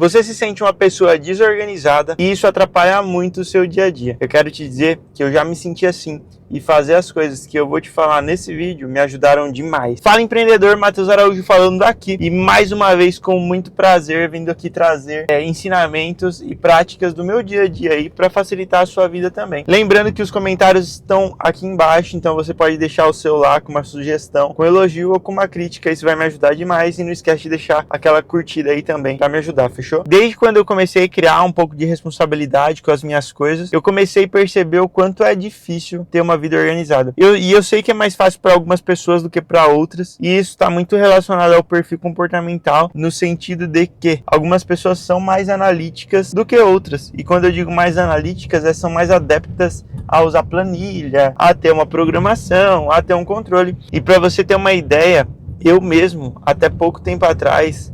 Você se sente uma pessoa desorganizada e isso atrapalha muito o seu dia a dia. Eu quero te dizer que eu já me senti assim e fazer as coisas que eu vou te falar nesse vídeo me ajudaram demais. Fala empreendedor, Matheus Araújo falando aqui e mais uma vez com muito prazer vindo aqui trazer ensinamentos e práticas do meu dia a dia aí para facilitar a sua vida também. Lembrando que os comentários estão aqui embaixo, então você pode deixar o seu lá com uma sugestão, com elogio ou com uma crítica, isso vai me ajudar demais e não esquece de deixar aquela curtida aí também para me ajudar, fechou? Desde quando eu comecei a criar um pouco de responsabilidade com as minhas coisas, eu comecei a perceber o quanto é difícil ter uma vida organizada. Eu sei que é mais fácil para algumas pessoas do que para outras, e isso está muito relacionado ao perfil comportamental, no sentido de que algumas pessoas são mais analíticas do que outras. E quando eu digo mais analíticas, são mais adeptas a usar planilha, a ter uma programação, a ter um controle. E para você ter uma ideia, eu mesmo, até pouco tempo atrás,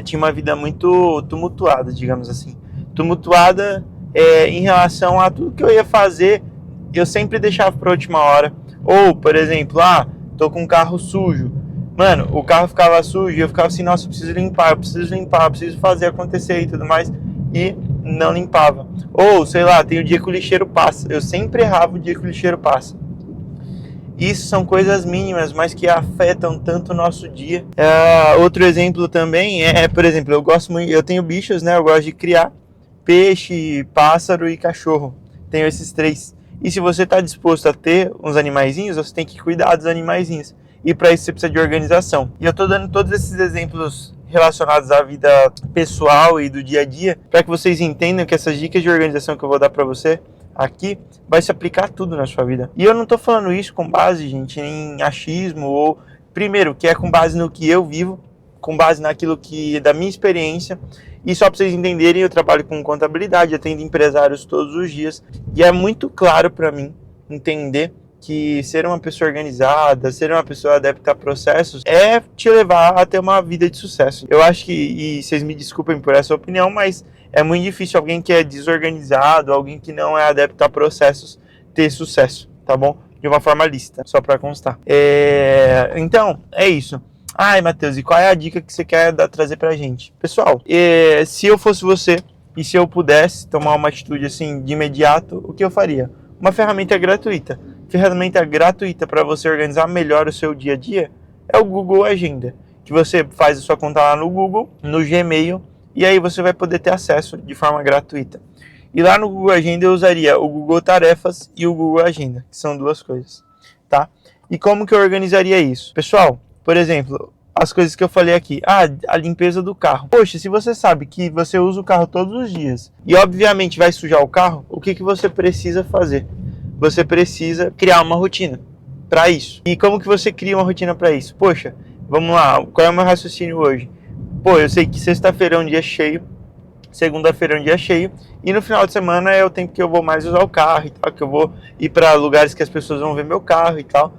tinha uma vida muito tumultuada, digamos assim. Tumultuada em relação a tudo que eu ia fazer, eu sempre deixava para a última hora. Ou, por exemplo, tô com um carro sujo. Mano, o carro ficava sujo e eu ficava assim, nossa, eu preciso limpar, eu preciso fazer acontecer e tudo mais. E não limpava. Ou, sei lá, tem o dia que o lixeiro passa. Eu sempre errava o dia que o lixeiro passa. Isso são coisas mínimas, mas que afetam tanto o nosso dia. Outro exemplo também por exemplo, eu tenho bichos, né? Eu gosto de criar peixe, pássaro e cachorro. Tenho esses três. E se você está disposto a ter uns animaizinhos, você tem que cuidar dos animaizinhos. E para isso você precisa de organização. E eu estou dando todos esses exemplos relacionados à vida pessoal e do dia a dia, para que vocês entendam que essas dicas de organização que eu vou dar para você aqui vai se aplicar a tudo na sua vida. E eu não estou falando isso com base, gente, em achismo ou, primeiro, que é com base no que eu vivo, com base naquilo que da minha experiência. E só para vocês entenderem, eu trabalho com contabilidade, atendo empresários todos os dias, e é muito claro para mim entender que ser uma pessoa organizada, ser uma pessoa adepta a processos, é te levar a ter uma vida de sucesso. Eu acho que, e vocês me desculpem por essa opinião, mas é muito difícil alguém que é desorganizado, alguém que não é adepto a processos, ter sucesso, tá bom? De uma forma lícita, só para constar. Então, é isso. Ai, Matheus, e qual é a dica que você quer trazer pra gente? Pessoal, se eu fosse você e se eu pudesse tomar uma atitude assim de imediato, o que eu faria? Uma ferramenta gratuita. Ferramenta gratuita para você organizar melhor o seu dia a dia é o Google Agenda, que você faz a sua conta lá no Google, no Gmail, e aí você vai poder ter acesso de forma gratuita. E lá no Google Agenda eu usaria o Google Tarefas e o Google Agenda, que são duas coisas, tá? E como que eu organizaria isso? Pessoal, por exemplo, as coisas que eu falei aqui. A limpeza do carro. Poxa, se você sabe que você usa o carro todos os dias e obviamente vai sujar o carro, o que você precisa fazer? Você precisa criar uma rotina para isso. E como que você cria uma rotina para isso? Poxa, vamos lá, qual é o meu raciocínio hoje? Pô, eu sei que sexta-feira é um dia cheio, segunda-feira é um dia cheio, e no final de semana é o tempo que eu vou mais usar o carro e tal, que eu vou ir para lugares que as pessoas vão ver meu carro e tal.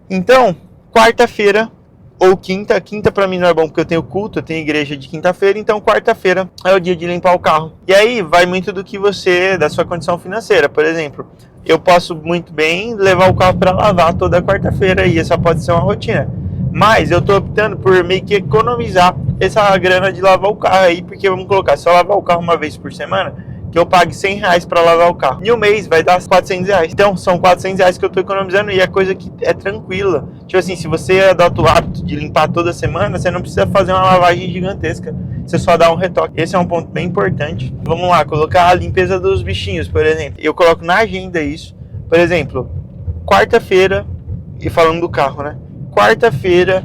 Então, quarta-feira ou quinta para mim não é bom porque eu tenho culto, eu tenho igreja de quinta-feira, então quarta-feira é o dia de limpar o carro. E aí vai muito da sua condição financeira. Por exemplo, eu posso muito bem levar o carro para lavar toda quarta-feira e essa pode ser uma rotina. Mas eu tô optando por meio que economizar essa grana de lavar o carro aí, porque vamos colocar, se eu lavar o carro uma vez por semana, que eu pague R$100 para lavar o carro. Em um mês vai dar R$400. Então são R$400 que eu tô economizando e é coisa que é tranquila. Tipo assim, se você adota o hábito de limpar toda semana, você não precisa fazer uma lavagem gigantesca. Você só dá um retoque. Esse é um ponto bem importante. Vamos lá, colocar a limpeza dos bichinhos, por exemplo. Eu coloco na agenda isso. Por exemplo, quarta-feira, e falando do carro, né? Quarta-feira,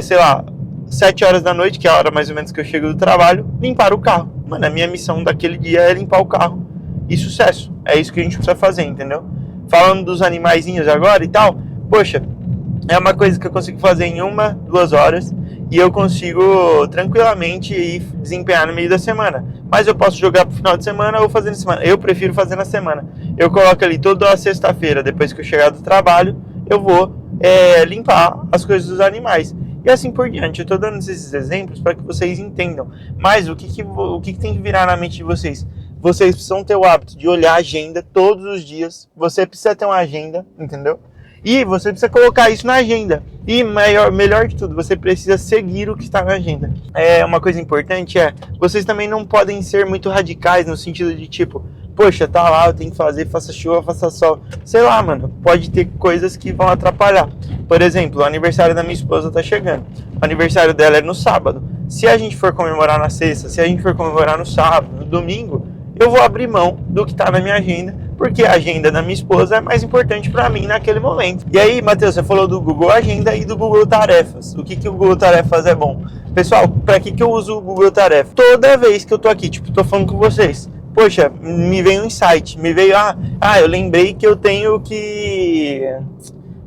sei lá, 7 horas da noite, que é a hora mais ou menos que eu chego do trabalho, limpar o carro. Mano, a minha missão daquele dia é limpar o carro. E sucesso. É isso que a gente precisa fazer, entendeu? Falando dos animaizinhos agora e tal, poxa, é uma coisa que eu consigo fazer em 1-2 horas e eu consigo tranquilamente ir desempenhar no meio da semana. Mas eu posso jogar pro final de semana ou fazer na semana. Eu prefiro fazer na semana. Eu coloco ali toda a sexta-feira, depois que eu chegar do trabalho, eu vou limpar as coisas dos animais. E assim por diante. Eu estou dando esses exemplos para que vocês entendam. Mas o que tem que virar na mente de vocês? Vocês precisam ter o hábito de olhar a agenda todos os dias. Você precisa ter uma agenda, entendeu? E você precisa colocar isso na agenda. E melhor de tudo, você precisa seguir o que está na agenda. Uma coisa importante vocês também não podem ser muito radicais no sentido de tipo, poxa, tá lá, eu tenho que fazer, faça chuva, faça sol. Sei lá, mano, pode ter coisas que vão atrapalhar. Por exemplo, o aniversário da minha esposa tá chegando. O aniversário dela é no sábado. Se a gente for comemorar na sexta, se a gente for comemorar no sábado, no domingo, eu vou abrir mão do que tá na minha agenda, porque a agenda da minha esposa é mais importante para mim naquele momento. E aí, Matheus, você falou do Google Agenda e do Google Tarefas. O que o Google Tarefas é bom? Pessoal, para que eu uso o Google Tarefas? Toda vez que eu tô aqui, tipo, tô falando com vocês, poxa, me veio um insight, me veio, eu lembrei que eu tenho que...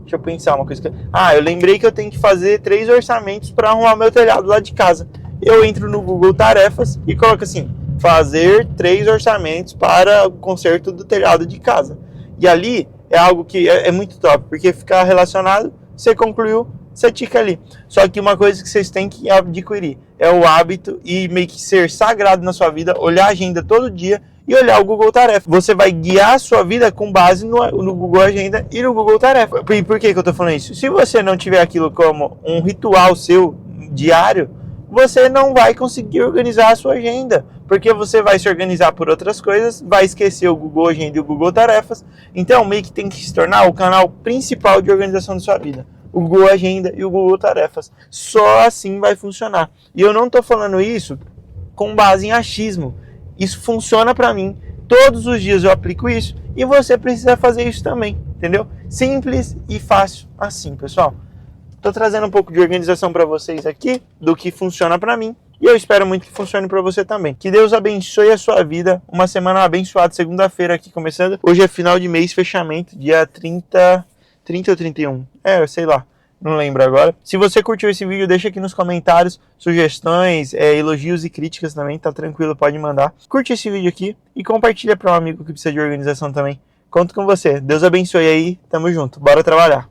Deixa eu pensar uma coisa. Eu lembrei que eu tenho que fazer 3 orçamentos para arrumar meu telhado lá de casa. Eu entro no Google Tarefas e coloco assim, fazer 3 orçamentos para o conserto do telhado de casa. E ali é algo que é muito top, porque fica relacionado, você concluiu, você tica ali. Só que uma coisa que vocês têm que adquirir é o hábito e meio que ser sagrado na sua vida, olhar a agenda todo dia e olhar o Google Tarefa. Você vai guiar a sua vida com base no Google Agenda e no Google Tarefa. E por que eu tô falando isso? Se você não tiver aquilo como um ritual seu diário, você não vai conseguir organizar a sua agenda, porque você vai se organizar por outras coisas, vai esquecer o Google Agenda e o Google Tarefas. Então, meio que tem que se tornar o canal principal de organização da sua vida, o Google Agenda e o Google Tarefas. Só assim vai funcionar. E eu não estou falando isso com base em achismo. Isso funciona para mim. Todos os dias eu aplico isso e você precisa fazer isso também, entendeu? Simples e fácil assim, pessoal. Estou trazendo um pouco de organização para vocês aqui, do que funciona para mim, e eu espero muito que funcione para você também. Que Deus abençoe a sua vida, uma semana abençoada, segunda-feira aqui começando. Hoje é final de mês, fechamento, dia 30 ou 31, sei lá, não lembro agora. Se você curtiu esse vídeo, deixa aqui nos comentários sugestões, elogios e críticas também, tá tranquilo, pode mandar. Curte esse vídeo aqui e compartilha para um amigo que precisa de organização também. Conto com você, Deus abençoe aí, tamo junto, bora trabalhar.